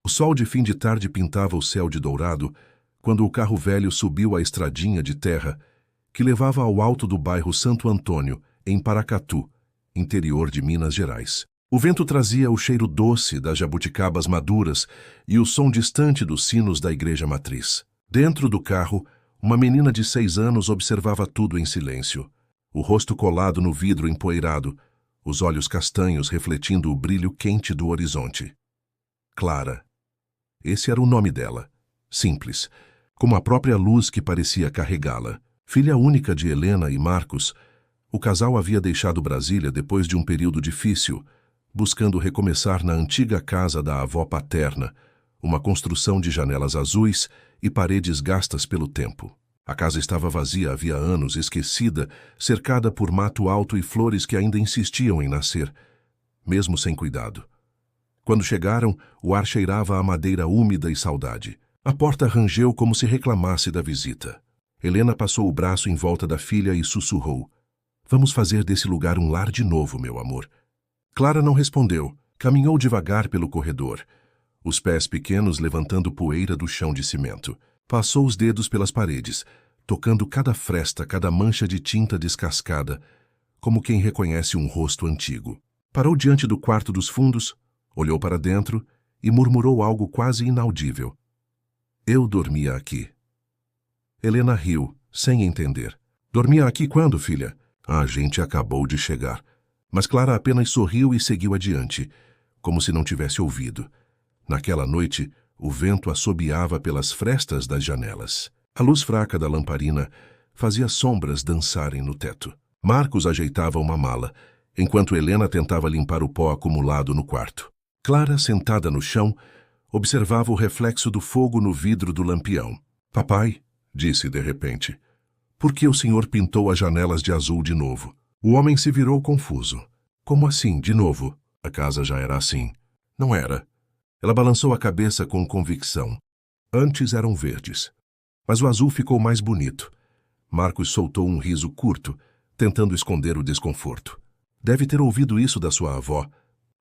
O sol de fim de tarde pintava o céu de dourado quando o carro velho subiu a estradinha de terra que levava ao alto do bairro Santo Antônio, em Paracatu, interior de Minas Gerais. O vento trazia o cheiro doce das jabuticabas maduras e o som distante dos sinos da igreja matriz. Dentro do carro, uma menina de 6 anos observava tudo em silêncio, o rosto colado no vidro empoeirado, os olhos castanhos refletindo o brilho quente do horizonte. Clara. Esse era o nome dela. Simples, como a própria luz que parecia carregá-la. Filha única de Helena e Marcos, o casal havia deixado Brasília depois de um período difícil, buscando recomeçar na antiga casa da avó paterna, uma construção de janelas azuis e paredes gastas pelo tempo. A casa estava vazia havia anos, esquecida, cercada por mato alto e flores que ainda insistiam em nascer, mesmo sem cuidado. Quando chegaram, o ar cheirava a madeira úmida e saudade. A porta rangeu como se reclamasse da visita. Helena passou o braço em volta da filha e sussurrou: "Vamos fazer desse lugar um lar de novo, meu amor." Clara não respondeu. Caminhou devagar pelo corredor, os pés pequenos levantando poeira do chão de cimento. Passou os dedos pelas paredes, tocando cada fresta, cada mancha de tinta descascada, como quem reconhece um rosto antigo. Parou diante do quarto dos fundos, olhou para dentro e murmurou algo quase inaudível. "Eu dormia aqui." Helena riu, sem entender. "Dormia aqui quando, filha?" "A gente acabou de chegar." Mas Clara apenas sorriu e seguiu adiante, como se não tivesse ouvido. Naquela noite, o vento assobiava pelas frestas das janelas. A luz fraca da lamparina fazia sombras dançarem no teto. Marcos ajeitava uma mala, enquanto Helena tentava limpar o pó acumulado no quarto. Clara, sentada no chão, observava o reflexo do fogo no vidro do lampião. "Papai", disse de repente, "por que o senhor pintou as janelas de azul de novo?" O homem se virou confuso. "Como assim, de novo? A casa já era assim." "Não era." Ela balançou a cabeça com convicção. "Antes eram verdes. Mas o azul ficou mais bonito." Marcos soltou um riso curto, tentando esconder o desconforto. "Deve ter ouvido isso da sua avó."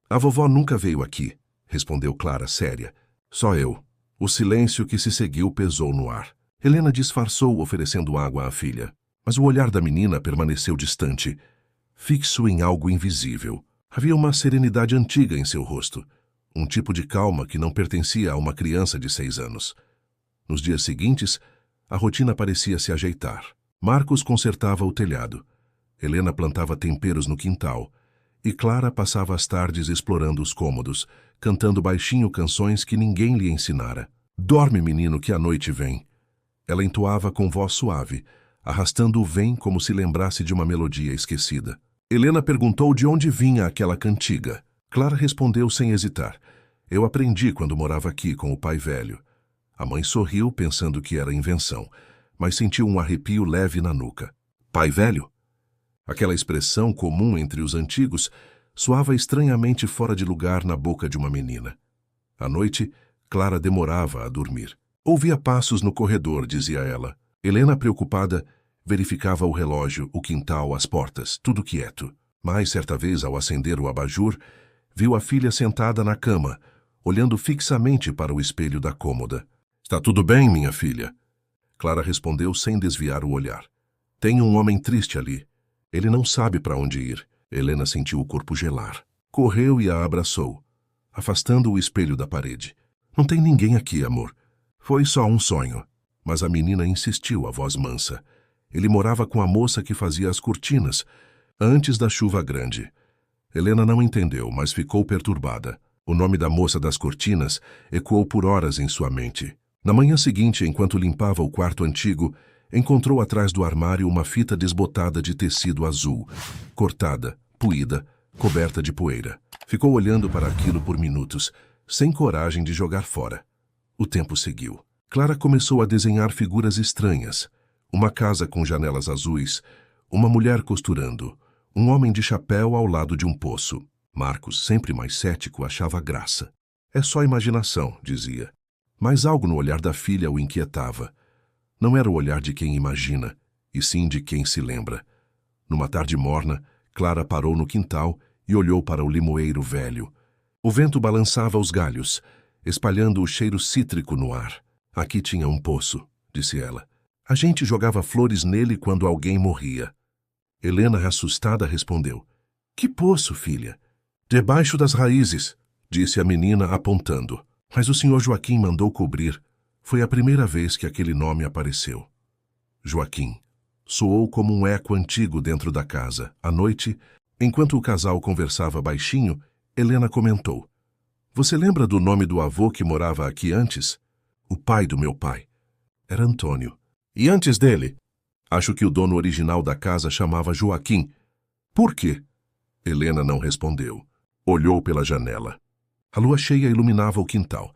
"A vovó nunca veio aqui", respondeu Clara séria. "Só eu." O silêncio que se seguiu pesou no ar. Helena disfarçou oferecendo água à filha, mas o olhar da menina permaneceu distante, fixo em algo invisível. Havia uma serenidade antiga em seu rosto, um tipo de calma que não pertencia a uma criança de 6 anos. Nos dias seguintes, a rotina parecia se ajeitar. Marcos consertava o telhado, Helena plantava temperos no quintal, e Clara passava as tardes explorando os cômodos, cantando baixinho canções que ninguém lhe ensinara. "Dorme, menino, que a noite vem." Ela entoava com voz suave, arrastando o vem como se lembrasse de uma melodia esquecida. Helena perguntou de onde vinha aquela cantiga. Clara respondeu sem hesitar: "Eu aprendi quando morava aqui com o pai velho." A mãe sorriu, pensando que era invenção, mas sentiu um arrepio leve na nuca. "Pai velho?" Aquela expressão comum entre os antigos soava estranhamente fora de lugar na boca de uma menina. À noite, Clara demorava a dormir. Ouvia passos no corredor, dizia ela. Helena, preocupada, verificava o relógio, o quintal, as portas, tudo quieto. Mas, certa vez, ao acender o abajur, viu a filha sentada na cama, olhando fixamente para o espelho da cômoda. "Está tudo bem, minha filha?" Clara respondeu sem desviar o olhar. "Tem um homem triste ali. Ele não sabe para onde ir." Helena sentiu o corpo gelar. Correu e a abraçou, afastando o espelho da parede. "Não tem ninguém aqui, amor. Foi só um sonho." Mas a menina insistiu, a voz mansa. "Ele morava com a moça que fazia as cortinas, antes da chuva grande." Helena não entendeu, mas ficou perturbada. O nome da moça das cortinas ecoou por horas em sua mente. Na manhã seguinte, enquanto limpava o quarto antigo, encontrou atrás do armário uma fita desbotada de tecido azul, cortada, puída, coberta de poeira. Ficou olhando para aquilo por minutos, sem coragem de jogar fora. O tempo seguiu. Clara começou a desenhar figuras estranhas. Uma casa com janelas azuis, uma mulher costurando, um homem de chapéu ao lado de um poço. Marcos, sempre mais cético, achava graça. "É só imaginação", dizia. Mas algo no olhar da filha o inquietava. Não era o olhar de quem imagina, e sim de quem se lembra. Numa tarde morna, Clara parou no quintal e olhou para o limoeiro velho. O vento balançava os galhos, espalhando o cheiro cítrico no ar. Aqui tinha um poço, disse ela. A gente jogava flores nele quando alguém morria. Helena, assustada, respondeu. Que poço, filha? Debaixo das raízes, disse a menina, apontando. Mas o senhor Joaquim mandou cobrir. Foi a primeira vez que aquele nome apareceu. Joaquim. Soou como um eco antigo dentro da casa. À noite, enquanto o casal conversava baixinho, Helena comentou. Você lembra do nome do avô que morava aqui antes? O pai do meu pai. Era Antônio. E antes dele? Acho que o dono original da casa chamava Joaquim. Por quê? Helena não respondeu. Olhou pela janela. A lua cheia iluminava o quintal,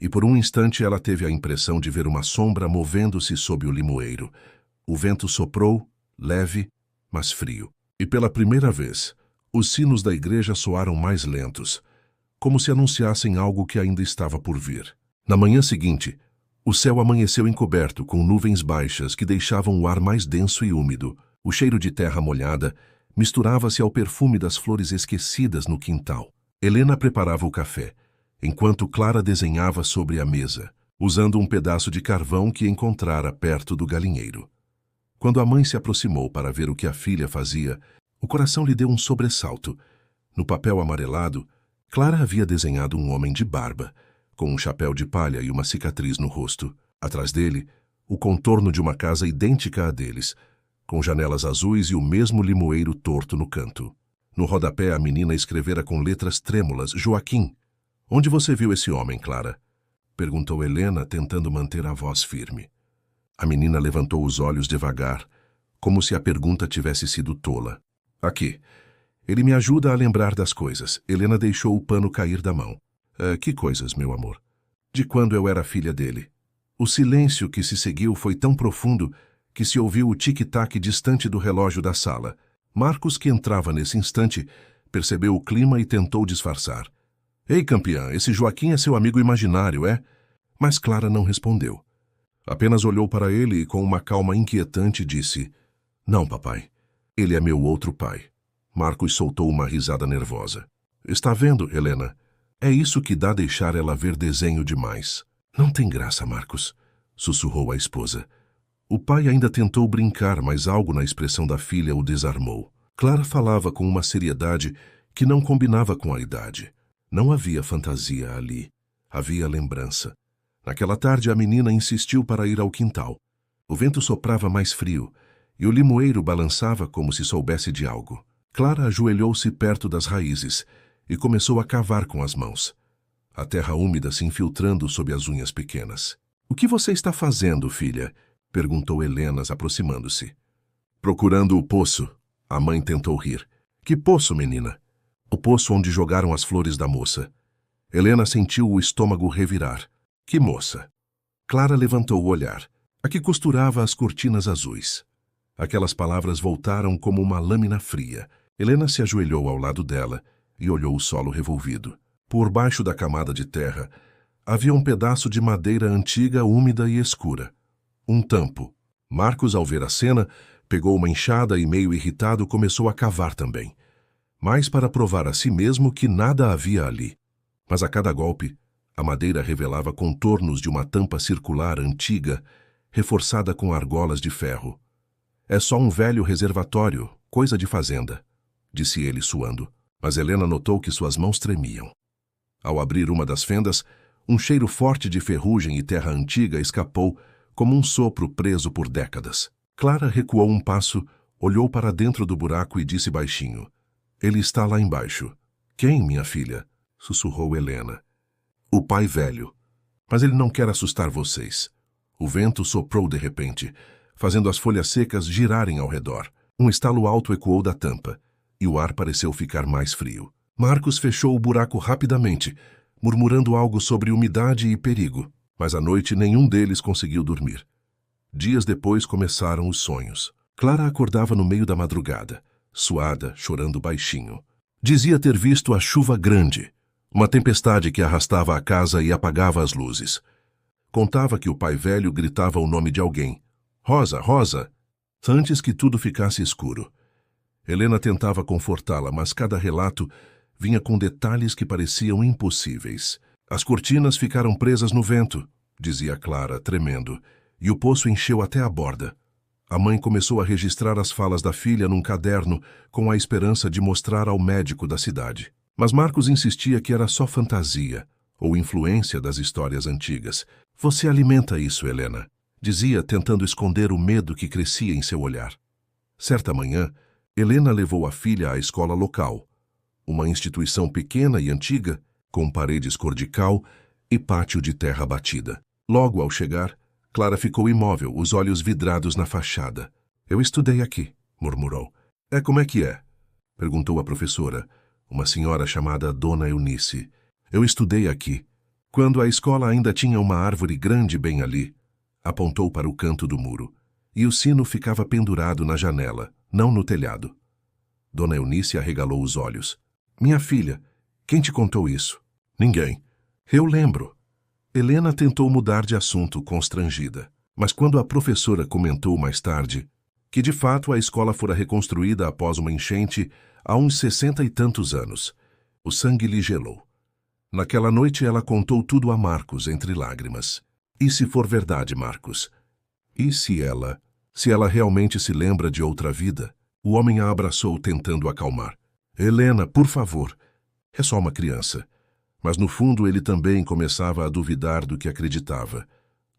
e por um instante ela teve a impressão de ver uma sombra movendo-se sob o limoeiro. O vento soprou, leve, mas frio. E pela primeira vez, os sinos da igreja soaram mais lentos, como se anunciassem algo que ainda estava por vir. Na manhã seguinte, o céu amanheceu encoberto com nuvens baixas que deixavam o ar mais denso e úmido. O cheiro de terra molhada misturava-se ao perfume das flores esquecidas no quintal. Helena preparava o café, enquanto Clara desenhava sobre a mesa, usando um pedaço de carvão que encontrara perto do galinheiro. Quando a mãe se aproximou para ver o que a filha fazia, o coração lhe deu um sobressalto. No papel amarelado, Clara havia desenhado um homem de barba, com um chapéu de palha e uma cicatriz no rosto. Atrás dele, o contorno de uma casa idêntica à deles, com janelas azuis e o mesmo limoeiro torto no canto. No rodapé, a menina escrevera com letras trêmulas, Joaquim. Onde você viu esse homem, Clara? Perguntou Helena, tentando manter a voz firme. A menina levantou os olhos devagar, como se a pergunta tivesse sido tola. Aqui. Ele me ajuda a lembrar das coisas. Helena deixou o pano cair da mão. Que coisas, meu amor? De quando eu era filha dele. O silêncio que se seguiu foi tão profundo que se ouviu o tic-tac distante do relógio da sala. Marcos, que entrava nesse instante, percebeu o clima e tentou disfarçar. Ei, campeã, esse Joaquim é seu amigo imaginário, é? Mas Clara não respondeu. Apenas olhou para ele e, com uma calma inquietante, disse, Não, papai. Ele é meu outro pai. Marcos soltou uma risada nervosa. Está vendo, Helena? É isso que dá deixar ela ver desenho demais. Não tem graça, Marcos, sussurrou a esposa. O pai ainda tentou brincar, mas algo na expressão da filha o desarmou. Clara falava com uma seriedade que não combinava com a idade. Não havia fantasia ali. Havia lembrança. Naquela tarde, a menina insistiu para ir ao quintal. O vento soprava mais frio, e o limoeiro balançava como se soubesse de algo. Clara ajoelhou-se perto das raízes e começou a cavar com as mãos. A terra úmida se infiltrando sob as unhas pequenas. O que você está fazendo, filha? Perguntou Helena, aproximando-se. Procurando o poço. A mãe tentou rir. Que poço, menina? O poço onde jogaram as flores da moça. Helena sentiu o estômago revirar. Que moça? Clara levantou o olhar. A que costurava as cortinas azuis. Aquelas palavras voltaram como uma lâmina fria. Helena se ajoelhou ao lado dela e olhou o solo revolvido. Por baixo da camada de terra, havia um pedaço de madeira antiga, úmida e escura. Um tampo. Marcos, ao ver a cena, pegou uma enxada e, meio irritado, começou a cavar também. Mas para provar a si mesmo que nada havia ali. Mas a cada golpe, a madeira revelava contornos de uma tampa circular antiga, reforçada com argolas de ferro. É só um velho reservatório, coisa de fazenda, disse ele suando. Mas Helena notou que suas mãos tremiam. Ao abrir uma das fendas, um cheiro forte de ferrugem e terra antiga escapou, como um sopro preso por décadas. Clara recuou um passo, olhou para dentro do buraco e disse baixinho. Ele está lá embaixo. Quem, minha filha? Sussurrou Helena. O pai velho. Mas ele não quer assustar vocês. O vento soprou de repente, fazendo as folhas secas girarem ao redor. Um estalo alto ecoou da tampa, e o ar pareceu ficar mais frio. Marcos fechou o buraco rapidamente, murmurando algo sobre umidade e perigo. Mas à noite nenhum deles conseguiu dormir. Dias depois começaram os sonhos. Clara acordava no meio da madrugada, suada, chorando baixinho. Dizia ter visto a chuva grande, uma tempestade que arrastava a casa e apagava as luzes. Contava que o pai velho gritava o nome de alguém. Rosa, Rosa! Antes que tudo ficasse escuro. Helena tentava confortá-la, mas cada relato vinha com detalhes que pareciam impossíveis. As cortinas ficaram presas no vento, dizia Clara, tremendo, e o poço encheu até a borda. A mãe começou a registrar as falas da filha num caderno com a esperança de mostrar ao médico da cidade. Mas Marcos insistia que era só fantasia ou influência das histórias antigas. Você alimenta isso, Helena, dizia, tentando esconder o medo que crescia em seu olhar. Certa manhã, Helena levou a filha à escola local, uma instituição pequena e antiga, com paredes cor de cal e pátio de terra batida. Logo ao chegar, Clara ficou imóvel, os olhos vidrados na fachada. Eu estudei aqui, murmurou. Como é que é? Perguntou a professora, uma senhora chamada Dona Eunice. Eu estudei aqui, quando a escola ainda tinha uma árvore grande bem ali. Apontou para o canto do muro, e o sino ficava pendurado na janela, não no telhado. Dona Eunice arregalou os olhos. Minha filha, quem te contou isso? Ninguém. Eu lembro. Helena tentou mudar de assunto, constrangida. Mas quando a professora comentou mais tarde que de fato a escola fora reconstruída após uma enchente há uns 60 e tantos anos, o sangue lhe gelou. Naquela noite ela contou tudo a Marcos entre lágrimas. E se for verdade, Marcos? E se ela realmente se lembra de outra vida? O homem a abraçou, tentando acalmar. Helena, por favor. É só uma criança. Mas no fundo ele também começava a duvidar do que acreditava.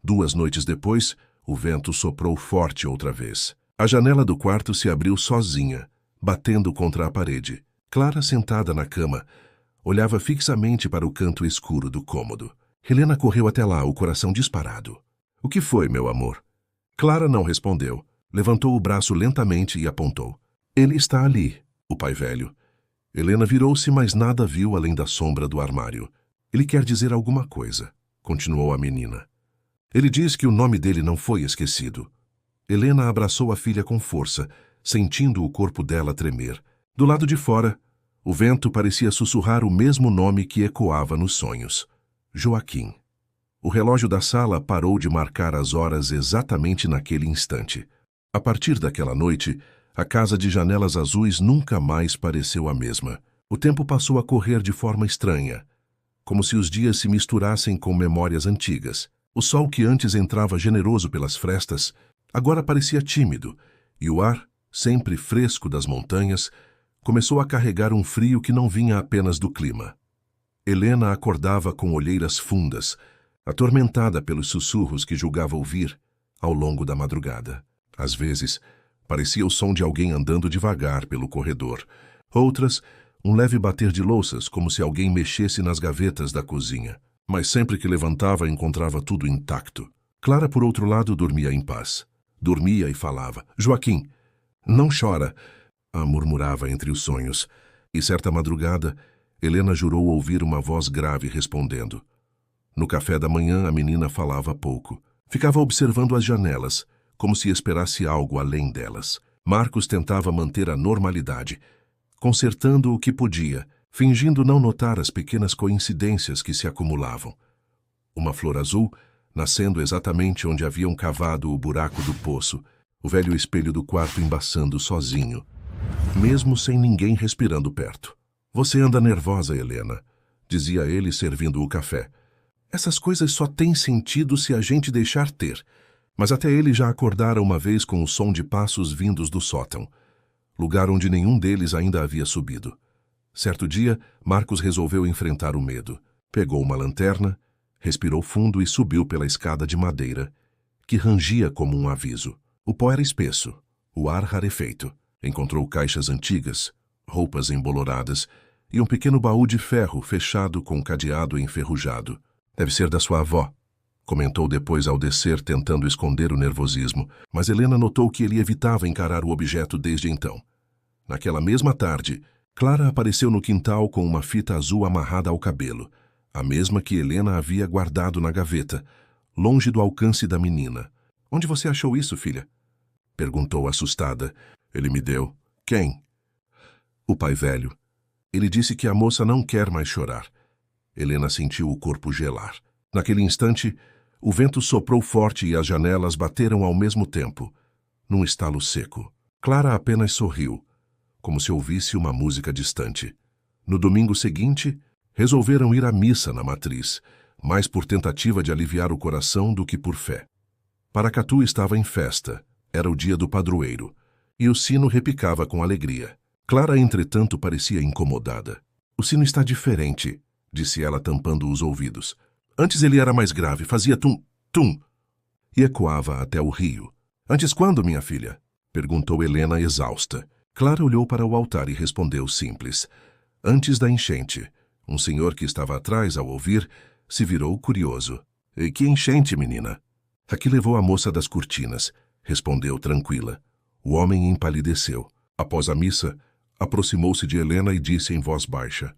2 noites depois, o vento soprou forte outra vez. A janela do quarto se abriu sozinha, batendo contra a parede. Clara, sentada na cama, olhava fixamente para o canto escuro do cômodo. Helena correu até lá, o coração disparado. O que foi, meu amor? Clara não respondeu. Levantou o braço lentamente e apontou. Ele está ali, o pai velho. Helena virou-se, mas nada viu além da sombra do armário. Ele quer dizer alguma coisa, continuou a menina. Ele diz que o nome dele não foi esquecido. Helena abraçou a filha com força, sentindo o corpo dela tremer. Do lado de fora, o vento parecia sussurrar o mesmo nome que ecoava nos sonhos. Joaquim. O relógio da sala parou de marcar as horas exatamente naquele instante. A partir daquela noite, a casa de janelas azuis nunca mais pareceu a mesma. O tempo passou a correr de forma estranha, como se os dias se misturassem com memórias antigas. O sol que antes entrava generoso pelas frestas, agora parecia tímido, e o ar, sempre fresco das montanhas, começou a carregar um frio que não vinha apenas do clima. Helena acordava com olheiras fundas, atormentada pelos sussurros que julgava ouvir ao longo da madrugada. Às vezes, parecia o som de alguém andando devagar pelo corredor. Outras, um leve bater de louças, como se alguém mexesse nas gavetas da cozinha. Mas sempre que levantava, encontrava tudo intacto. Clara, por outro lado, dormia em paz. Dormia e falava. Joaquim, não chora, murmurava entre os sonhos. E certa madrugada, Helena jurou ouvir uma voz grave respondendo. No café da manhã, a menina falava pouco. Ficava observando as janelas, como se esperasse algo além delas. Marcos tentava manter a normalidade, consertando o que podia, fingindo não notar as pequenas coincidências que se acumulavam. Uma flor azul, nascendo exatamente onde haviam cavado o buraco do poço, o velho espelho do quarto embaçando sozinho, mesmo sem ninguém respirando perto. Você anda nervosa, Helena, dizia ele servindo o café. Essas coisas só têm sentido se a gente deixar ter. Mas até ele já acordara uma vez com o som de passos vindos do sótão, lugar onde nenhum deles ainda havia subido. Certo dia, Marcos resolveu enfrentar o medo. Pegou uma lanterna, respirou fundo e subiu pela escada de madeira, que rangia como um aviso. O pó era espesso, o ar rarefeito. Encontrou caixas antigas, roupas emboloradas e um pequeno baú de ferro fechado com cadeado enferrujado. Deve ser da sua avó, comentou depois ao descer, tentando esconder o nervosismo, mas Helena notou que ele evitava encarar o objeto desde então. Naquela mesma tarde, Clara apareceu no quintal com uma fita azul amarrada ao cabelo, a mesma que Helena havia guardado na gaveta, longe do alcance da menina. Onde você achou isso, filha? Perguntou assustada. Ele me deu. Quem? O pai velho. Ele disse que a moça não quer mais chorar. Helena sentiu o corpo gelar. Naquele instante, o vento soprou forte e as janelas bateram ao mesmo tempo, num estalo seco. Clara apenas sorriu, como se ouvisse uma música distante. No domingo seguinte, Resolveram ir à missa na matriz, mais por tentativa de aliviar o coração do que por fé. Paracatu estava em festa, era o dia do padroeiro, e o sino repicava com alegria. Clara, entretanto, parecia incomodada. "O sino está diferente", disse ela, tampando os ouvidos. "Antes ele era mais grave, fazia tum, tum", e ecoava até o rio. "Antes quando, minha filha?" perguntou Helena, exausta. Clara olhou para o altar e respondeu simples. "Antes da enchente." Um senhor que estava atrás, ao ouvir, se virou curioso. "E que enchente, menina?" "A que levou a moça das cortinas", respondeu tranquila. O homem empalideceu. Após a missa, aproximou-se de Helena e disse em voz baixa: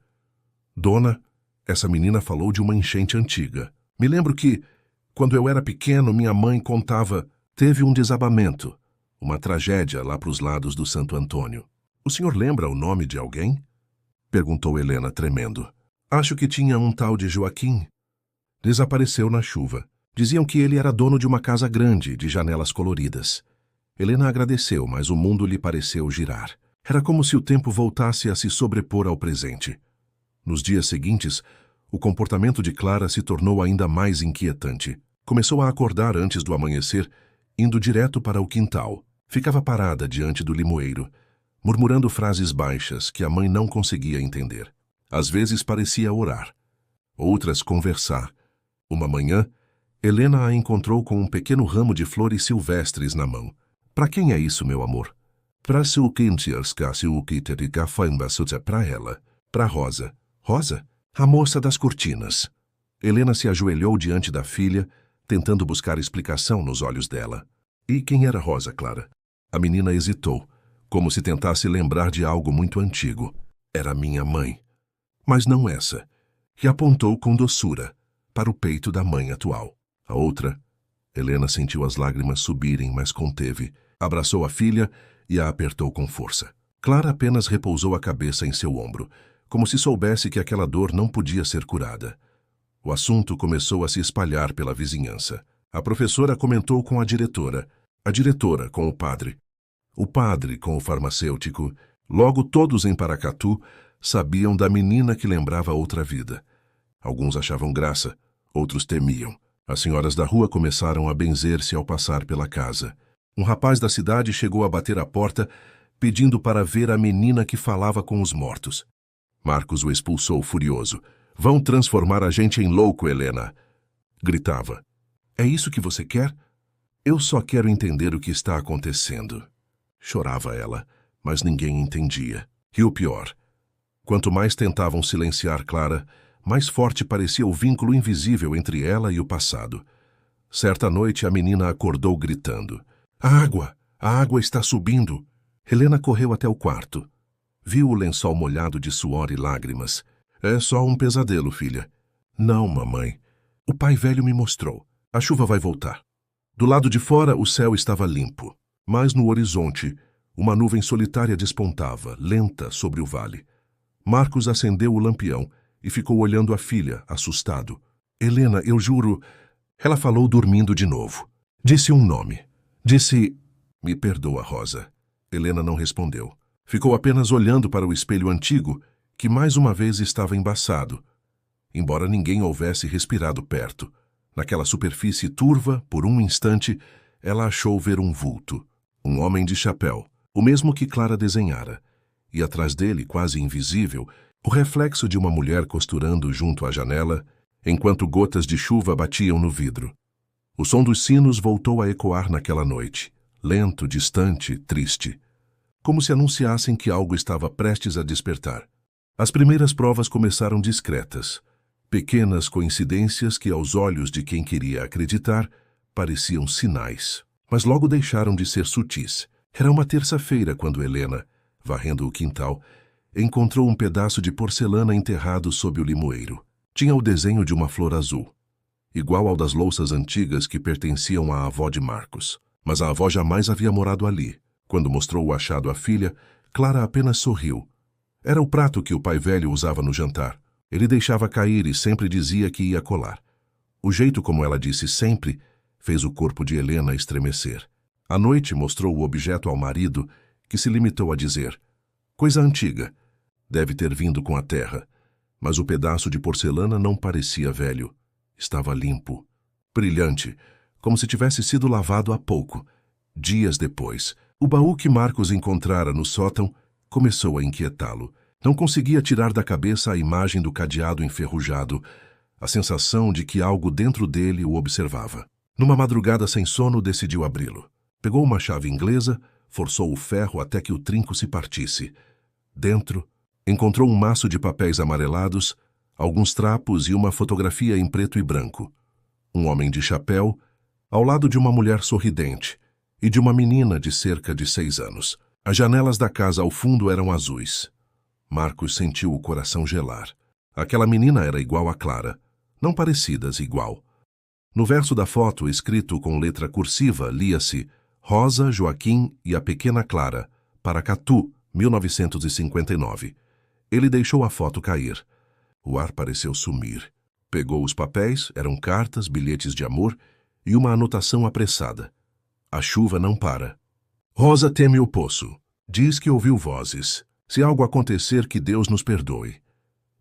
"Dona, essa menina falou de uma enchente antiga. Me lembro que, quando eu era pequeno, minha mãe contava, teve um desabamento, uma tragédia lá para os lados do Santo Antônio. O senhor lembra o nome de alguém?" perguntou Helena, tremendo. "Acho que tinha um tal de Joaquim. Desapareceu na chuva. Diziam que ele era dono de uma casa grande, de janelas coloridas." Helena agradeceu, mas o mundo lhe pareceu girar. Era como se o tempo voltasse a se sobrepor ao presente. Nos dias seguintes, o comportamento de Clara se tornou ainda mais inquietante. Começou a acordar antes do amanhecer, indo direto para o quintal. Ficava parada diante do limoeiro, murmurando frases baixas que a mãe não conseguia entender. Às vezes parecia orar, outras conversar. Uma manhã, Helena a encontrou com um pequeno ramo de flores silvestres na mão. "Para quem é isso, meu amor?" "Para ela. Para Rosa." "Rosa? A moça das cortinas." Helena se ajoelhou diante da filha, tentando buscar explicação nos olhos dela. "E quem era Rosa, Clara?" A menina hesitou, como se tentasse lembrar de algo muito antigo. "Era minha mãe." "Mas não essa." E apontou com doçura para o peito da mãe atual. A outra... Helena sentiu as lágrimas subirem, mas conteve. Abraçou a filha e a apertou com força. Clara apenas repousou a cabeça em seu ombro, como se soubesse que aquela dor não podia ser curada. O assunto começou a se espalhar pela vizinhança. A professora comentou com a diretora com o padre com o farmacêutico. Logo todos em Paracatu sabiam da menina que lembrava outra vida. Alguns achavam graça, outros temiam. As senhoras da rua começaram a benzer-se ao passar pela casa. Um rapaz da cidade chegou a bater à porta, pedindo para ver a menina que falava com os mortos. Marcos o expulsou furioso. "Vão transformar a gente em louco, Helena!" Gritava. "É isso que você quer? Eu só quero entender o que está acontecendo." Chorava ela, mas ninguém entendia. E o pior, quanto mais tentavam silenciar Clara, mais forte parecia o vínculo invisível entre ela e o passado. Certa noite a menina acordou gritando. A água está subindo!" Helena correu até o quarto. Viu o lençol molhado de suor e lágrimas. "É só um pesadelo, filha." "Não, mamãe. O pai velho me mostrou. A chuva vai voltar." Do lado de fora, o céu estava limpo, mas no horizonte, uma nuvem solitária despontava, lenta, sobre o vale. Marcos acendeu o lampião e ficou olhando a filha, assustado. "Helena, eu juro..." Ela falou dormindo de novo. Disse um nome. Disse... "Me perdoa, Rosa." Helena não respondeu. Ficou apenas olhando para o espelho antigo, que mais uma vez estava embaçado, embora ninguém houvesse respirado perto. Naquela superfície turva, por um instante, ela achou ver um vulto. Um homem de chapéu, o mesmo que Clara desenhara. E atrás dele, quase invisível, o reflexo de uma mulher costurando junto à janela, enquanto gotas de chuva batiam no vidro. O som dos sinos voltou a ecoar naquela noite, lento, distante, triste, como se anunciassem que algo estava prestes a despertar. As primeiras provas começaram discretas, pequenas coincidências que, aos olhos de quem queria acreditar, pareciam sinais, mas logo deixaram de ser sutis. Era uma terça-feira quando Helena, varrendo o quintal, encontrou um pedaço de porcelana enterrado sob o limoeiro. Tinha o desenho de uma flor azul, igual ao das louças antigas que pertenciam à avó de Marcos. Mas a avó jamais havia morado ali. Quando mostrou o achado à filha, Clara apenas sorriu. Era o prato que o pai velho usava no jantar. Ele deixava cair e sempre dizia que ia colar. O jeito como ela disse sempre fez o corpo de Helena estremecer. À noite mostrou o objeto ao marido, que se limitou a dizer: "Coisa antiga. Deve ter vindo com a terra." Mas o pedaço de porcelana não parecia velho. Estava limpo, brilhante, como se tivesse sido lavado há pouco. Dias depois, o baú que Marcos encontrara no sótão começou a inquietá-lo. Não conseguia tirar da cabeça a imagem do cadeado enferrujado, a sensação de que algo dentro dele o observava. Numa madrugada sem sono, decidiu abri-lo. Pegou uma chave inglesa, forçou o ferro até que o trinco se partisse. Dentro, encontrou um maço de papéis amarelados, alguns trapos e uma fotografia em preto e branco. Um homem de chapéu, ao lado de uma mulher sorridente e de uma menina de cerca de 6 anos. As janelas da casa ao fundo eram azuis. Marcos sentiu o coração gelar. Aquela menina era igual a Clara, não parecidas, igual. No verso da foto, escrito com letra cursiva, lia-se Rosa, Joaquim e a pequena Clara, Paracatu, 1959. Ele deixou a foto cair. O ar pareceu sumir. Pegou os papéis, eram cartas, bilhetes de amor e uma anotação apressada. A chuva não para. Rosa teme o poço. Diz que ouviu vozes. Se algo acontecer, que Deus nos perdoe.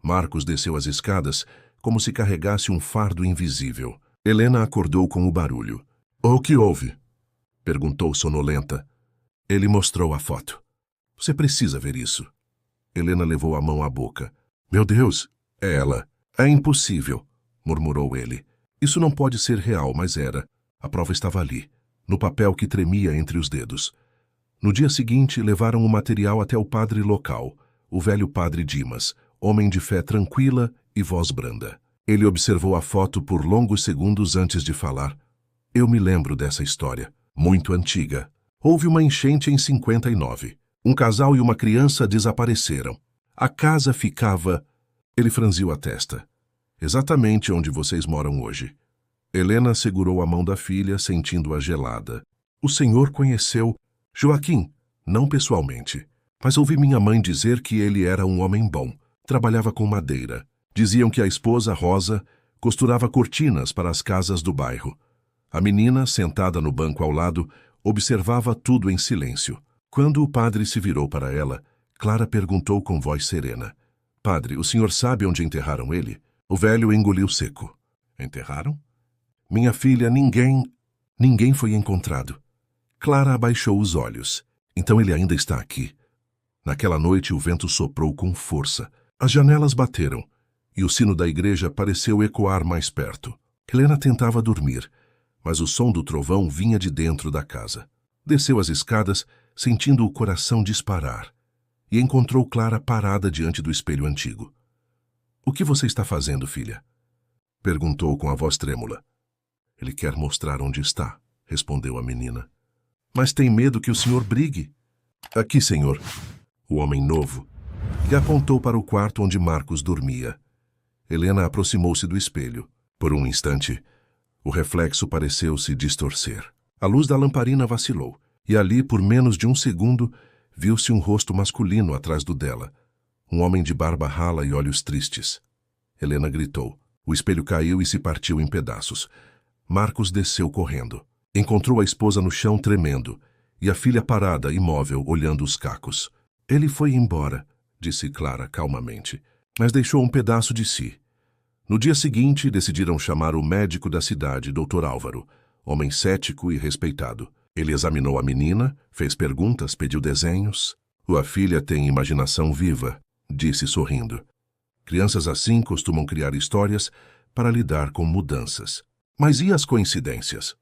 Marcos desceu as escadas como se carregasse um fardo invisível. Helena acordou com o barulho. O que houve? Perguntou sonolenta. Ele mostrou a foto. Você precisa ver isso. Helena levou a mão à boca. Meu Deus, é ela. É impossível, murmurou ele. Isso não pode ser real, mas era. A prova estava ali, no papel que tremia entre os dedos. No dia seguinte, levaram o material até o padre local, o velho padre Dimas, homem de fé tranquila e voz branda. Ele observou a foto por longos segundos antes de falar. Eu me lembro dessa história, muito antiga. Houve uma enchente em 59. Um casal e uma criança desapareceram. A casa ficava... Ele franziu a testa. Exatamente onde vocês moram hoje. Helena segurou a mão da filha, sentindo-a gelada. O senhor conheceu Joaquim, não pessoalmente, mas ouvi minha mãe dizer que ele era um homem bom. Trabalhava com madeira. Diziam que a esposa, Rosa, costurava cortinas para as casas do bairro. A menina, sentada no banco ao lado, observava tudo em silêncio. Quando o padre se virou para ela, Clara perguntou com voz serena. Padre, o senhor sabe onde enterraram ele? O velho engoliu seco. Enterraram? Minha filha, ninguém foi encontrado. Clara abaixou os olhos. Então ele ainda está aqui. Naquela noite o vento soprou com força. As janelas bateram, e o sino da igreja pareceu ecoar mais perto. Helena tentava dormir, mas o som do trovão vinha de dentro da casa. Desceu as escadas, sentindo o coração disparar, e encontrou Clara parada diante do espelho antigo. O que você está fazendo, filha? Perguntou com a voz trêmula. Ele quer mostrar onde está, respondeu a menina. Mas tem medo que o senhor brigue. Aqui, senhor. O homem novo lhe apontou para o quarto onde Marcos dormia. Helena aproximou-se do espelho. Por um instante, o reflexo pareceu se distorcer. A luz da lamparina vacilou, e ali, por menos de um segundo, viu-se um rosto masculino atrás do dela. Um homem de barba rala e olhos tristes. Helena gritou. O espelho caiu e se partiu em pedaços. Marcos desceu correndo. Encontrou a esposa no chão tremendo, e a filha parada, imóvel, olhando os cacos. Ele foi embora, disse Clara calmamente, mas deixou um pedaço de si. No dia seguinte, decidiram chamar o médico da cidade, Dr. Álvaro, homem cético e respeitado. Ele examinou a menina, fez perguntas, pediu desenhos. Sua filha tem imaginação viva, disse sorrindo. Crianças assim costumam criar histórias para lidar com mudanças. Mas e as coincidências?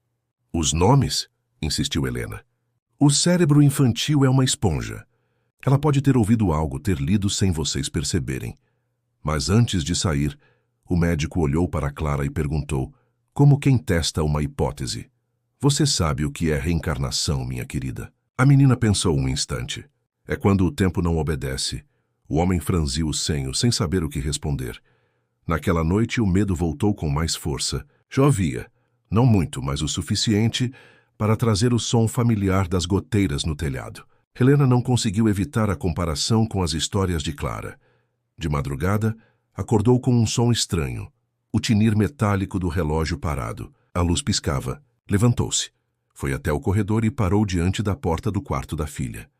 Os nomes? Insistiu Helena. O cérebro infantil é uma esponja. Ela pode ter ouvido algo, ter lido sem vocês perceberem. Mas antes de sair, o médico olhou para Clara e perguntou, como quem testa uma hipótese. Você sabe o que é reencarnação, minha querida? A menina pensou um instante. É quando o tempo não obedece. O homem franziu o senho, sem saber o que responder. Naquela noite, o medo voltou com mais força. Chovia, não muito, mas o suficiente para trazer o som familiar das goteiras no telhado. Helena não conseguiu evitar a comparação com as histórias de Clara. De madrugada, acordou com um som estranho, o tinir metálico do relógio parado. A luz piscava. Levantou-se. Foi até o corredor e parou diante da porta do quarto da filha.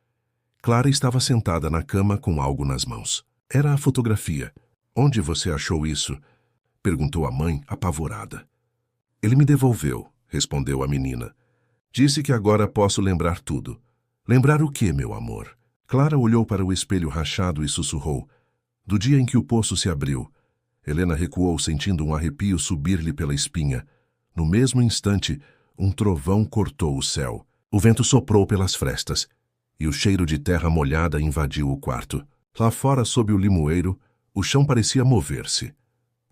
Clara estava sentada na cama com algo nas mãos. Era a fotografia, Onde você achou isso? Perguntou a mãe, apavorada. Ele me devolveu, respondeu a menina. Disse que agora posso lembrar tudo. Lembrar o quê, meu amor? Clara olhou para o espelho rachado e sussurrou. Do dia em que o poço se abriu. Helena recuou, sentindo um arrepio subir-lhe pela espinha. No mesmo instante, um trovão cortou o céu. O vento soprou pelas frestas, e o cheiro de terra molhada invadiu o quarto. Lá fora, sob o limoeiro, o chão parecia mover-se.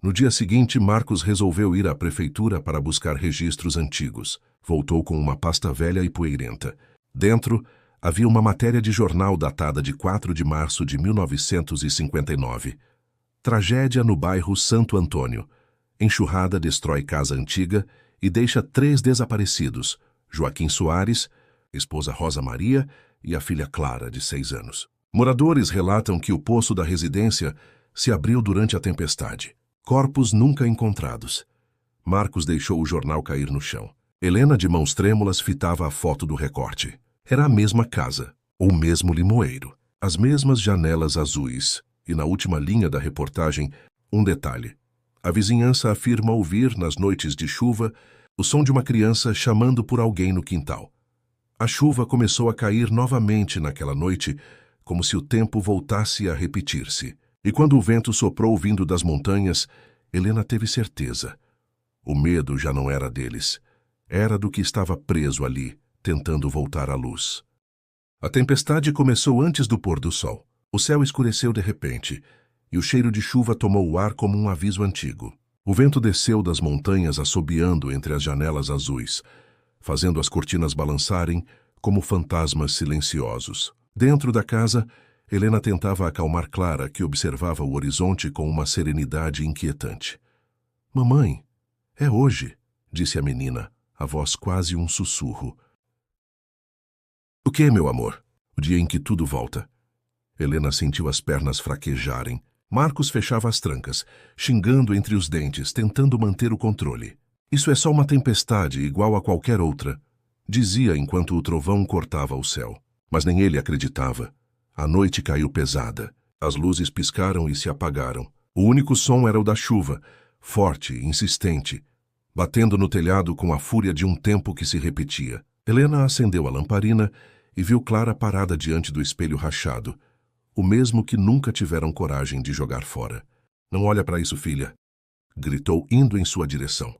No dia seguinte, Marcos resolveu ir à prefeitura para buscar registros antigos. Voltou com uma pasta velha e poeirenta. Dentro, havia uma matéria de jornal datada de 4 de março de 1959. Tragédia no bairro Santo Antônio. Enxurrada destrói casa antiga e deixa 3 desaparecidos: Joaquim Soares, esposa Rosa Maria e a filha Clara, de 6 anos. Moradores relatam que o poço da residência se abriu durante a tempestade. Corpos nunca encontrados. Marcos deixou o jornal cair no chão. Helena, de mãos trêmulas, fitava a foto do recorte. Era a mesma casa, o mesmo limoeiro, as mesmas janelas azuis. E na última linha da reportagem, um detalhe. A vizinhança afirma ouvir, nas noites de chuva, o som de uma criança chamando por alguém no quintal. A chuva começou a cair novamente naquela noite, como se o tempo voltasse a repetir-se. E quando o vento soprou vindo das montanhas, Helena teve certeza. O medo já não era deles. Era do que estava preso ali, tentando voltar à luz. A tempestade começou antes do pôr do sol. O céu escureceu de repente, e o cheiro de chuva tomou o ar como um aviso antigo. O vento desceu das montanhas assobiando entre as janelas azuis, fazendo as cortinas balançarem como fantasmas silenciosos. Dentro da casa, Helena tentava acalmar Clara, que observava o horizonte com uma serenidade inquietante. — Mamãe, é hoje, disse a menina, a voz quase um sussurro. — O que, meu amor? O dia em que tudo volta. Helena sentiu as pernas fraquejarem. Marcos fechava as trancas, xingando entre os dentes, tentando manter o controle. Isso é só uma tempestade, igual a qualquer outra, dizia enquanto o trovão cortava o céu. Mas nem ele acreditava. A noite caiu pesada. As luzes piscaram e se apagaram. O único som era o da chuva, forte, insistente, batendo no telhado com a fúria de um tempo que se repetia. Helena acendeu a lamparina e viu Clara parada diante do espelho rachado, o mesmo que nunca tiveram coragem de jogar fora. — Não olha para isso, filha! Gritou, indo em sua direção.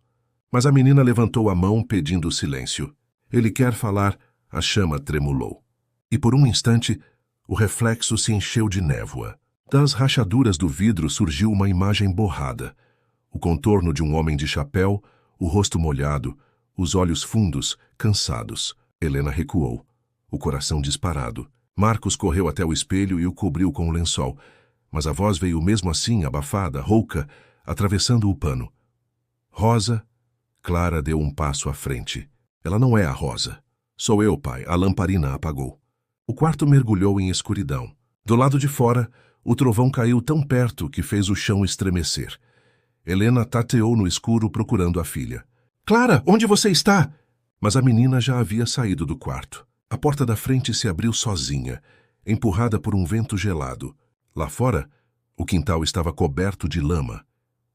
Mas a menina levantou a mão, pedindo silêncio. — Ele quer falar. A chama tremulou. E por um instante, o reflexo se encheu de névoa. Das rachaduras do vidro surgiu uma imagem borrada. O contorno de um homem de chapéu, o rosto molhado, os olhos fundos, cansados. Helena recuou, o coração disparado. Marcos correu até o espelho e o cobriu com o lençol, mas a voz veio mesmo assim, abafada, rouca, atravessando o pano. — Rosa? Clara deu um passo à frente. — Ela não é a Rosa. — Sou eu, pai. A lamparina apagou. O quarto mergulhou em escuridão. Do lado de fora, o trovão caiu tão perto que fez o chão estremecer. Helena tateou no escuro procurando a filha. — Clara, onde você está? Mas a menina já havia saído do quarto. A porta da frente se abriu sozinha, empurrada por um vento gelado. Lá fora, o quintal estava coberto de lama,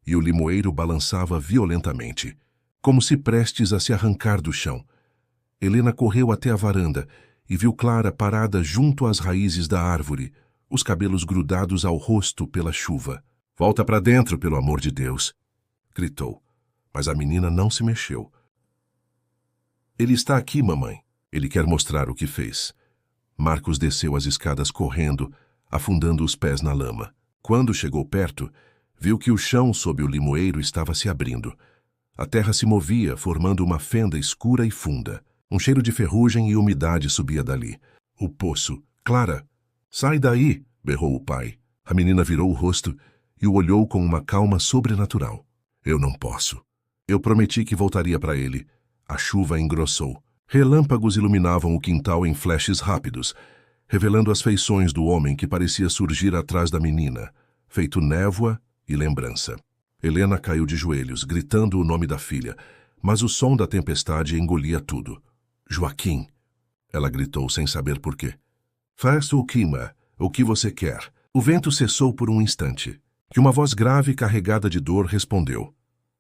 e o limoeiro balançava violentamente, como se prestes a se arrancar do chão. Helena correu até a varanda e viu Clara parada junto às raízes da árvore, os cabelos grudados ao rosto pela chuva. — Volta para dentro, pelo amor de Deus! Gritou, mas a menina não se mexeu. — Ele está aqui, mamãe. Ele quer mostrar o que fez. Marcos desceu as escadas correndo, afundando os pés na lama. Quando chegou perto, viu que o chão sob o limoeiro estava se abrindo. A terra se movia, formando uma fenda escura e funda. Um cheiro de ferrugem e umidade subia dali. O poço. — Clara! Sai daí! Berrou o pai. A menina virou o rosto e o olhou com uma calma sobrenatural. — Eu não posso. Eu prometi que voltaria para ele. A chuva engrossou. Relâmpagos iluminavam o quintal em flashes rápidos, revelando as feições do homem que parecia surgir atrás da menina, feito névoa e lembrança. Helena caiu de joelhos, gritando o nome da filha, mas o som da tempestade engolia tudo. — Joaquim! Ela gritou sem saber por quê. — Faça o que você quer. O vento cessou por um instante. que uma voz grave carregada de dor respondeu.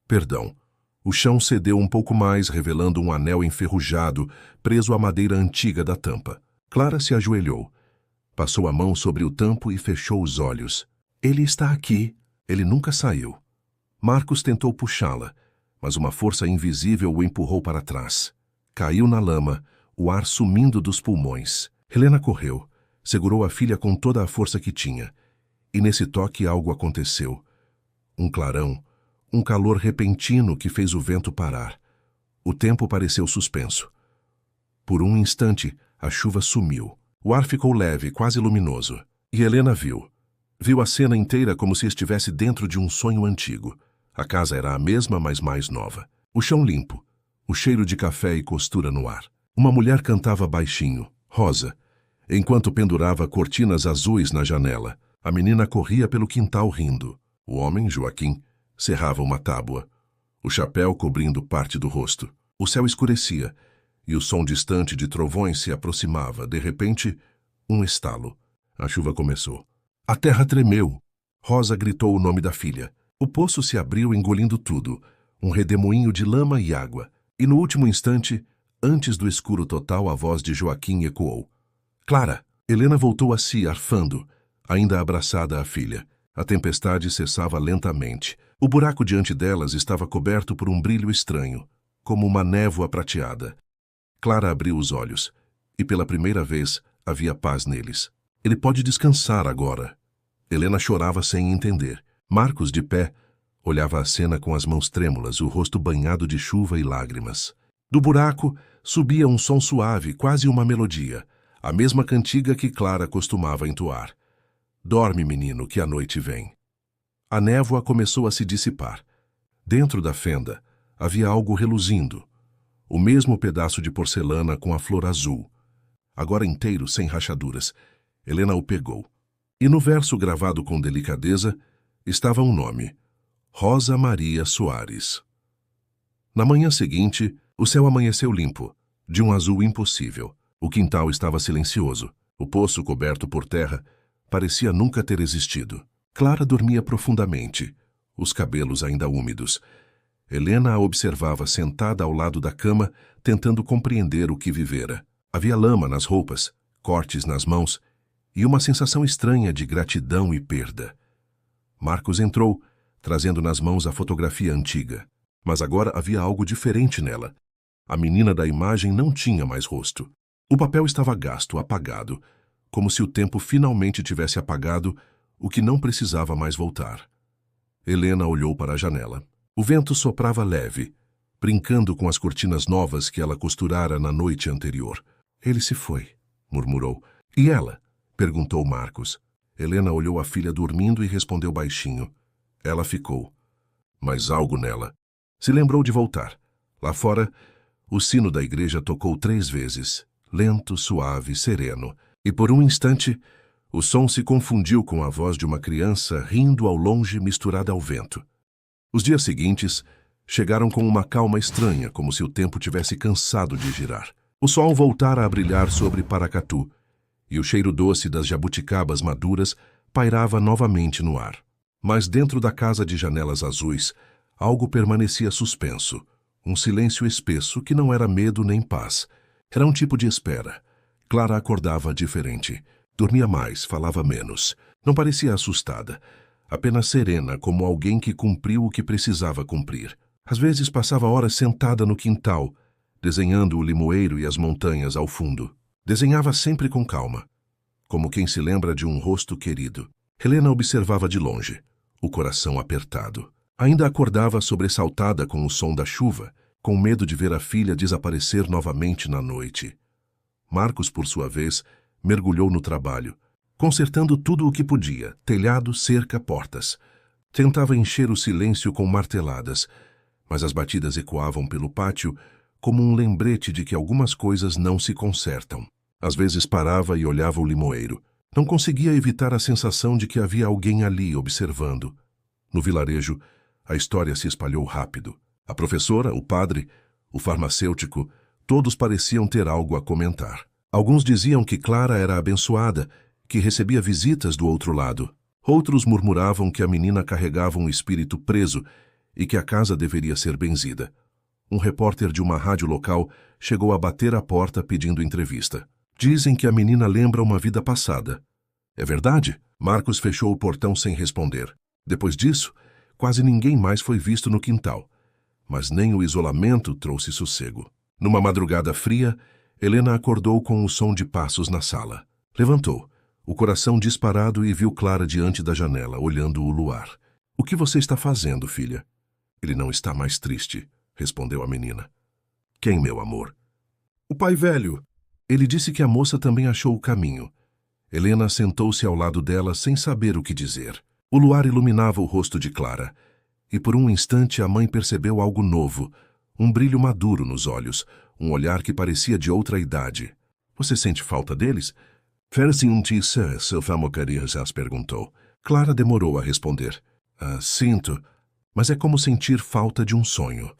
Perdão. O chão cedeu um pouco mais, revelando um anel enferrujado, preso à madeira antiga da tampa. Clara se ajoelhou. Passou a mão sobre o tampo e fechou os olhos. Ele está aqui. Ele nunca saiu. Marcos tentou puxá-la, mas uma força invisível o empurrou para trás. Caiu na lama, o ar sumindo dos pulmões. Helena correu, segurou a filha com toda a força que tinha. E nesse toque algo aconteceu. Um clarão, um calor repentino que fez o vento parar. O tempo pareceu suspenso. Por um instante, a chuva sumiu. O ar ficou leve, quase luminoso. E Helena viu. Viu a cena inteira como se estivesse dentro de um sonho antigo. A casa era a mesma, mas mais nova. O chão limpo, o cheiro de café e costura no ar. Uma mulher cantava baixinho, Rosa, enquanto pendurava cortinas azuis na janela. A menina corria pelo quintal rindo. O homem, Joaquim, cerrava uma tábua, o chapéu cobrindo parte do rosto. O céu escurecia, e o som distante de trovões se aproximava. De repente, um estalo. A chuva começou. A terra tremeu. Rosa gritou o nome da filha. O poço se abriu engolindo tudo, um redemoinho de lama e água. E no último instante, antes do escuro total, a voz de Joaquim ecoou. Clara! Helena voltou a si, arfando, ainda abraçada à filha. A tempestade cessava lentamente. O buraco diante delas estava coberto por um brilho estranho, como uma névoa prateada. Clara abriu os olhos, e pela primeira vez havia paz neles. Ele pode descansar agora. Helena chorava sem entender. Marcos, de pé, olhava a cena com as mãos trêmulas, o rosto banhado de chuva e lágrimas. Do buraco subia um som suave, quase uma melodia, a mesma cantiga que Clara costumava entoar. Dorme, menino, que a noite vem. A névoa começou a se dissipar. Dentro da fenda havia algo reluzindo. O mesmo pedaço de porcelana com a flor azul. Agora inteiro, sem rachaduras. Helena o pegou. E no verso gravado com delicadeza estava um nome. Rosa Maria Soares. Na manhã seguinte, o céu amanheceu limpo, de um azul impossível. O quintal estava silencioso. O poço, coberto por terra, parecia nunca ter existido. Clara dormia profundamente, os cabelos ainda úmidos. Helena a observava sentada ao lado da cama, tentando compreender o que vivera. Havia lama nas roupas, cortes nas mãos e uma sensação estranha de gratidão e perda. Marcos entrou, trazendo nas mãos a fotografia antiga. Mas agora havia algo diferente nela. A menina da imagem não tinha mais rosto. O papel estava gasto, apagado, como se o tempo finalmente tivesse apagado o que não precisava mais voltar. Helena olhou para a janela. O vento soprava leve, brincando com as cortinas novas que ela costurara na noite anterior. Ele se foi, murmurou. E ela? Perguntou Marcos. Helena olhou a filha dormindo e respondeu baixinho. Ela ficou. Mas algo nela. Se lembrou de voltar. Lá fora, o sino da igreja tocou 3 vezes, lento, suave, sereno. E por um instante, o som se confundiu com a voz de uma criança rindo ao longe misturada ao vento. Os dias seguintes chegaram com uma calma estranha, como se o tempo tivesse cansado de girar. O sol voltara a brilhar sobre Paracatu, e o cheiro doce das jabuticabas maduras pairava novamente no ar. Mas dentro da casa de janelas azuis, algo permanecia suspenso, um silêncio espesso que não era medo nem paz. Era um tipo de espera. Clara acordava diferente. Dormia mais, falava menos. Não parecia assustada, apenas serena, como alguém que cumpriu o que precisava cumprir. Às vezes passava horas sentada no quintal, desenhando o limoeiro e as montanhas ao fundo. Desenhava sempre com calma, como quem se lembra de um rosto querido. Helena observava de longe, o coração apertado. Ainda acordava sobressaltada com o som da chuva, com medo de ver a filha desaparecer novamente na noite. Marcos, por sua vez, mergulhou no trabalho, consertando tudo o que podia, telhado, cerca, portas. Tentava encher o silêncio com marteladas, mas as batidas ecoavam pelo pátio como um lembrete de que algumas coisas não se consertam. Às vezes parava e olhava o limoeiro. Não conseguia evitar a sensação de que havia alguém ali observando. No vilarejo, a história se espalhou rápido. A professora, o padre, o farmacêutico, todos pareciam ter algo a comentar. Alguns diziam que Clara era abençoada, que recebia visitas do outro lado. Outros murmuravam que a menina carregava um espírito preso e que a casa deveria ser benzida. Um repórter de uma rádio local chegou a bater à porta pedindo entrevista. Dizem que a menina lembra uma vida passada. É verdade? Marcos fechou o portão sem responder. Depois disso, quase ninguém mais foi visto no quintal. Mas nem o isolamento trouxe sossego. Numa madrugada fria, Helena acordou com o som de passos na sala. Levantou, o coração disparado, e viu Clara diante da janela, olhando o luar. "O que você está fazendo, filha?" "Ele não está mais triste", respondeu a menina. "Quem, meu amor?" "O pai velho." Ele disse que a moça também achou o caminho. Helena sentou-se ao lado dela sem saber o que dizer. O luar iluminava o rosto de Clara, e por um instante a mãe percebeu algo novo, um brilho maduro nos olhos, um olhar que parecia de outra idade. "Você sente falta deles?" Seu Famocarias perguntou. Clara demorou a responder. Sinto, mas é como sentir falta de um sonho."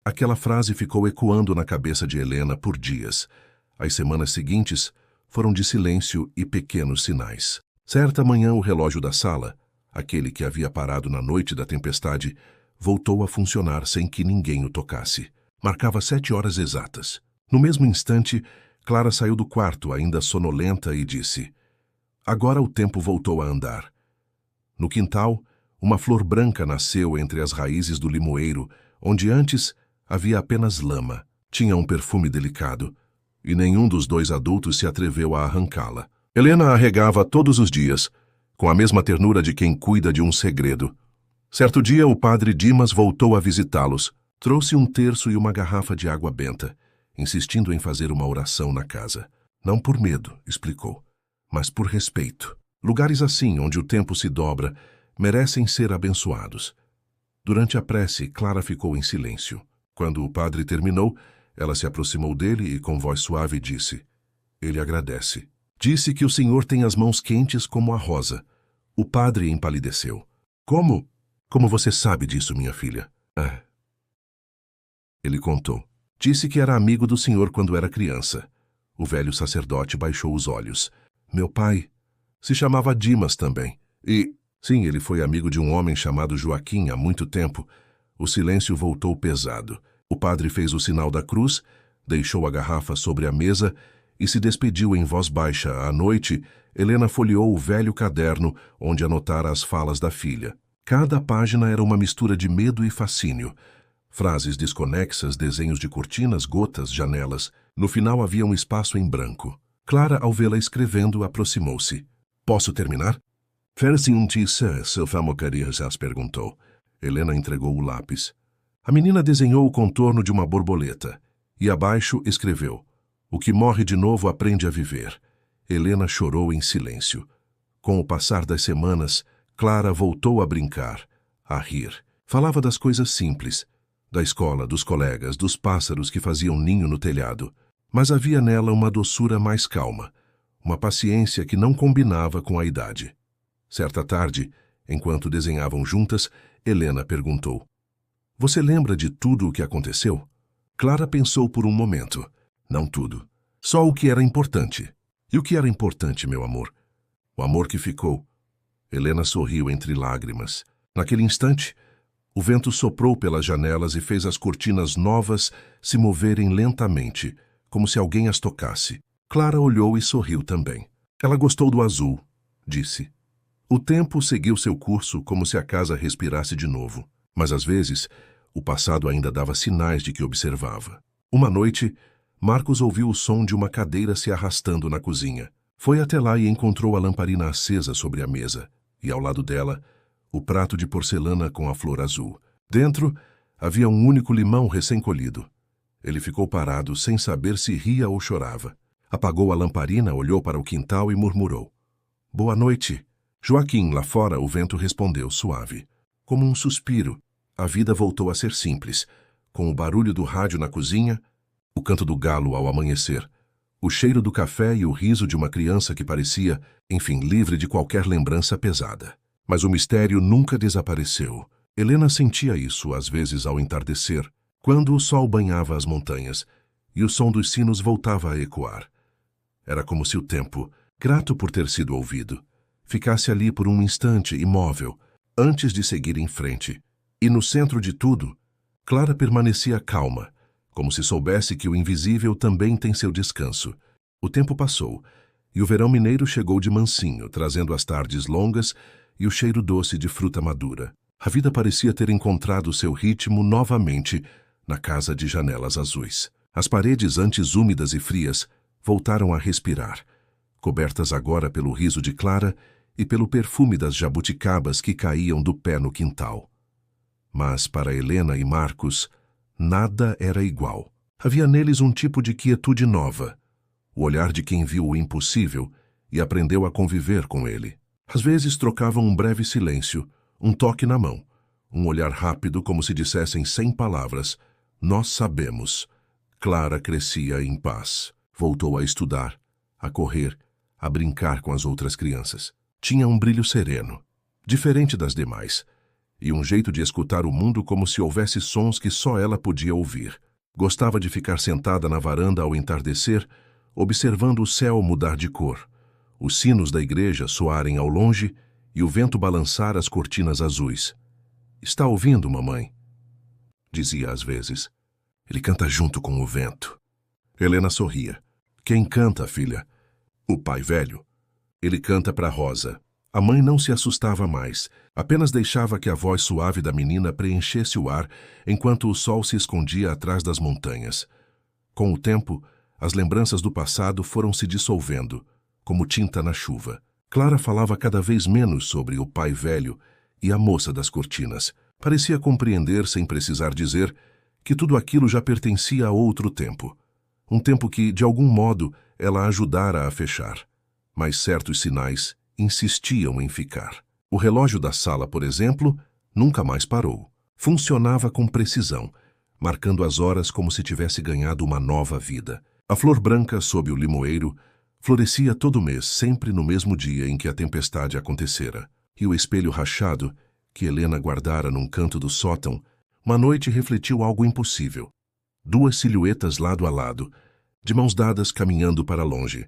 Aquela frase ficou ecoando na cabeça de Helena por dias. As semanas seguintes foram de silêncio e pequenos sinais. Certa manhã, o relógio da sala, aquele que havia parado na noite da tempestade, voltou a funcionar sem que ninguém o tocasse. Marcava 7 horas exatas. No mesmo instante, Clara saiu do quarto, ainda sonolenta, e disse: "Agora o tempo voltou a andar." No quintal, uma flor branca nasceu entre as raízes do limoeiro, onde antes havia apenas lama. Tinha um perfume delicado, e nenhum dos dois adultos se atreveu a arrancá-la. Helena a regava todos os dias, com a mesma ternura de quem cuida de um segredo. Certo dia, o padre Dimas voltou a visitá-los. Trouxe um terço e uma garrafa de água benta, insistindo em fazer uma oração na casa. "Não por medo", explicou, "mas por respeito. Lugares assim, onde o tempo se dobra, merecem ser abençoados." Durante a prece, Clara ficou em silêncio. Quando o padre terminou, ela se aproximou dele e, com voz suave, disse: "Ele agradece. Disse que o senhor tem as mãos quentes como a rosa." O padre empalideceu. "Como? Como você sabe disso, minha filha?" Ele contou. "Disse que era amigo do senhor quando era criança." O velho sacerdote baixou os olhos. "Meu pai se chamava Dimas também. E, sim, ele foi amigo de um homem chamado Joaquim há muito tempo." O silêncio voltou pesado. O padre fez o sinal da cruz, deixou a garrafa sobre a mesa e se despediu em voz baixa. À noite, Helena folheou o velho caderno onde anotara as falas da filha. Cada página era uma mistura de medo e fascínio. Frases desconexas, desenhos de cortinas, gotas, janelas. No final havia um espaço em branco. Clara, ao vê-la escrevendo, aproximou-se. "Posso terminar?" Seu Famocarias perguntou. Helena entregou o lápis. A menina desenhou o contorno de uma borboleta e abaixo escreveu: "O que morre de novo aprende a viver." Helena chorou em silêncio. Com o passar das semanas, Clara voltou a brincar, a rir. Falava das coisas simples, da escola, dos colegas, dos pássaros que faziam ninho no telhado. Mas havia nela uma doçura mais calma, uma paciência que não combinava com a idade. Certa tarde, enquanto desenhavam juntas, Helena perguntou: "Você lembra de tudo o que aconteceu?" Clara pensou por um momento. "Não tudo. Só o que era importante." "E o que era importante, meu amor?" "O amor que ficou." Helena sorriu entre lágrimas. Naquele instante, o vento soprou pelas janelas e fez as cortinas novas se moverem lentamente, como se alguém as tocasse. Clara olhou e sorriu também. Ela gostou do azul, disse. O tempo seguiu seu curso como se a casa respirasse de novo. Mas às vezes, o passado ainda dava sinais de que observava. Uma noite, Marcos ouviu o som de uma cadeira se arrastando na cozinha. Foi até lá e encontrou a lamparina acesa sobre a mesa, e ao lado dela, o prato de porcelana com a flor azul. Dentro, havia um único limão recém-colhido. Ele ficou parado, sem saber se ria ou chorava. Apagou a lamparina, olhou para o quintal e murmurou: "Boa noite." Joaquim, lá fora, o vento respondeu suave. Como um suspiro, a vida voltou a ser simples, com o barulho do rádio na cozinha, o canto do galo ao amanhecer, o cheiro do café e o riso de uma criança que parecia, enfim, livre de qualquer lembrança pesada. Mas o mistério nunca desapareceu. Helena sentia isso, às vezes, ao entardecer, quando o sol banhava as montanhas, e o som dos sinos voltava a ecoar. Era como se o tempo, grato por ter sido ouvido, ficasse ali por um instante imóvel, antes de seguir em frente. E no centro de tudo, Clara permanecia calma, como se soubesse que o invisível também tem seu descanso. O tempo passou, e o verão mineiro chegou de mansinho, trazendo as tardes longas e o cheiro doce de fruta madura. A vida parecia ter encontrado seu ritmo novamente na casa de janelas azuis. As paredes, antes úmidas e frias, voltaram a respirar, cobertas agora pelo riso de Clara e pelo perfume das jabuticabas que caíam do pé no quintal. Mas para Helena e Marcos, nada era igual. Havia neles um tipo de quietude nova, o olhar de quem viu o impossível e aprendeu a conviver com ele. Às vezes trocavam um breve silêncio, um toque na mão, um olhar rápido como se dissessem sem palavras: "Nós sabemos." Clara crescia em paz. Voltou a estudar, a correr, a brincar com as outras crianças. Tinha um brilho sereno, diferente das demais, e um jeito de escutar o mundo como se houvesse sons que só ela podia ouvir. Gostava de ficar sentada na varanda ao entardecer, observando o céu mudar de cor, os sinos da igreja soarem ao longe e o vento balançar as cortinas azuis. "Está ouvindo, mamãe?" dizia às vezes. "Ele canta junto com o vento." Helena sorria. "Quem canta, filha?" "O pai velho. Ele canta para Rosa." A mãe não se assustava mais, apenas deixava que a voz suave da menina preenchesse o ar enquanto o sol se escondia atrás das montanhas. Com o tempo, as lembranças do passado foram se dissolvendo, como tinta na chuva. Clara falava cada vez menos sobre o pai velho e a moça das cortinas. Parecia compreender, sem precisar dizer, que tudo aquilo já pertencia a outro tempo. Um tempo que, de algum modo, ela ajudara a fechar. Mas certos sinais insistiam em ficar. O relógio da sala, por exemplo, nunca mais parou. Funcionava com precisão, marcando as horas como se tivesse ganhado uma nova vida. A flor branca sob o limoeiro florescia todo mês, sempre no mesmo dia em que a tempestade acontecera. E o espelho rachado, que Helena guardara num canto do sótão, uma noite refletiu algo impossível. Duas silhuetas lado a lado, de mãos dadas caminhando para longe.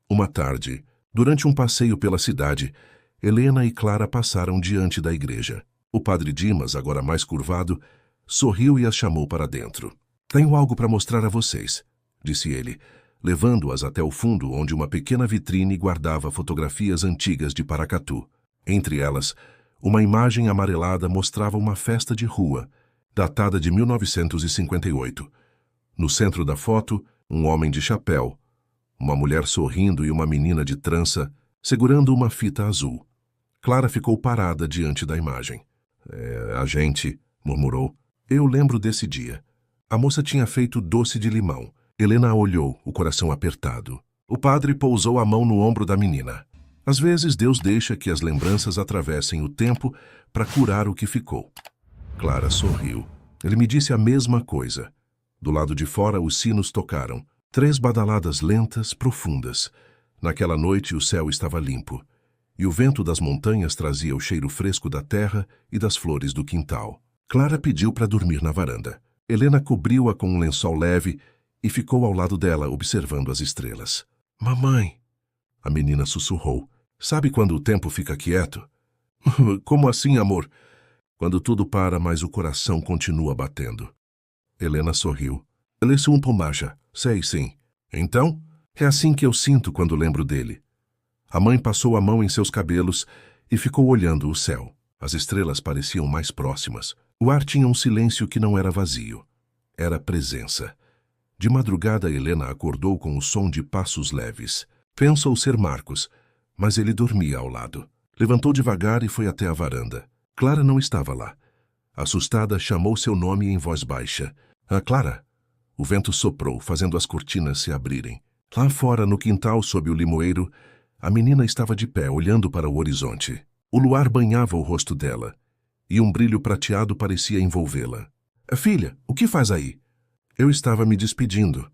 Uma tarde, durante um passeio pela cidade, Helena e Clara passaram diante da igreja. O padre Dimas, agora mais curvado, sorriu e as chamou para dentro. "Tenho algo para mostrar a vocês", disse ele, levando-as até o fundo onde uma pequena vitrine guardava fotografias antigas de Paracatu. Entre elas, uma imagem amarelada mostrava uma festa de rua, datada de 1958. No centro da foto, um homem de chapéu, uma mulher sorrindo e uma menina de trança, segurando uma fita azul. Clara ficou parada diante da imagem. A gente, murmurou. "Eu lembro desse dia. A moça tinha feito doce de limão." Helena a olhou, o coração apertado. O padre pousou a mão no ombro da menina. "Às vezes Deus deixa que as lembranças atravessem o tempo para curar o que ficou." Clara sorriu. "Ele me disse a mesma coisa." Do lado de fora, os sinos tocaram. 3 badaladas lentas, profundas. Naquela noite, o céu estava limpo, e o vento das montanhas trazia o cheiro fresco da terra e das flores do quintal. Clara pediu para dormir na varanda. Helena cobriu-a com um lençol leve e ficou ao lado dela, observando as estrelas. "Mamãe!" A menina sussurrou. "Sabe quando o tempo fica quieto?" "Como assim, amor?" "Quando tudo para, mas o coração continua batendo." Helena sorriu. "Ele um pomaja. Sei, sim." "Então?" "É assim que eu sinto quando lembro dele." A mãe passou a mão em seus cabelos e ficou olhando o céu. As estrelas pareciam mais próximas. O ar tinha um silêncio que não era vazio. Era presença. De madrugada, Helena acordou com o som de passos leves. Pensou ser Marcos, mas ele dormia ao lado. Levantou devagar e foi até a varanda. Clara não estava lá. Assustada, chamou seu nome em voz baixa. Clara!" O vento soprou, fazendo as cortinas se abrirem. Lá fora, no quintal, sob o limoeiro, a menina estava de pé, olhando para o horizonte. O luar banhava o rosto dela, e um brilho prateado parecia envolvê-la. "Filha, o que faz aí?" "Eu estava me despedindo."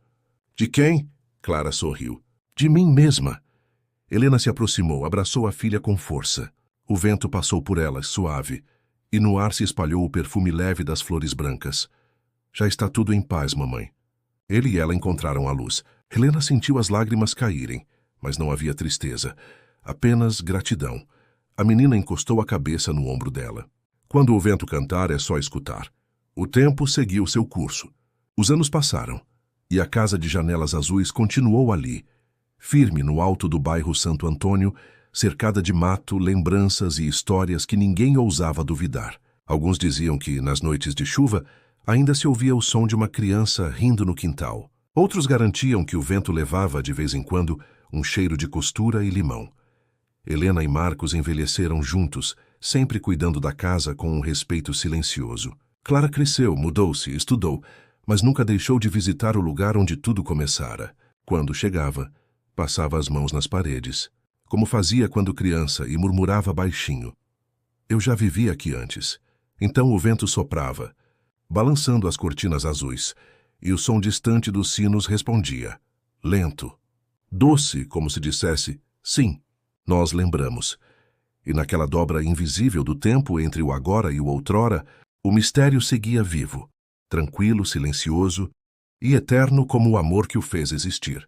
"De quem?" Clara sorriu. "De mim mesma." Helena se aproximou, abraçou a filha com força. O vento passou por elas, suave, e no ar se espalhou o perfume leve das flores brancas. "Já está tudo em paz, mamãe." Ele e ela encontraram a luz. Helena sentiu as lágrimas caírem, mas não havia tristeza, apenas gratidão. A menina encostou a cabeça no ombro dela. Quando o vento cantar, é só escutar. O tempo seguiu seu curso. Os anos passaram, e a casa de janelas azuis continuou ali, firme no alto do bairro Santo Antônio, cercada de mato, lembranças e histórias que ninguém ousava duvidar. Alguns diziam que, nas noites de chuva, ainda se ouvia o som de uma criança rindo no quintal. Outros garantiam que o vento levava, de vez em quando, um cheiro de costura e limão. Helena e Marcos envelheceram juntos, sempre cuidando da casa com um respeito silencioso. Clara cresceu, mudou-se, estudou, mas nunca deixou de visitar o lugar onde tudo começara. Quando chegava, passava as mãos nas paredes, como fazia quando criança, e murmurava baixinho. Eu já vivi aqui antes. Então o vento soprava, balançando as cortinas azuis, e o som distante dos sinos respondia, lento, doce, como se dissesse, sim, nós lembramos. E naquela dobra invisível do tempo entre o agora e o outrora, o mistério seguia vivo, tranquilo, silencioso e eterno como o amor que o fez existir.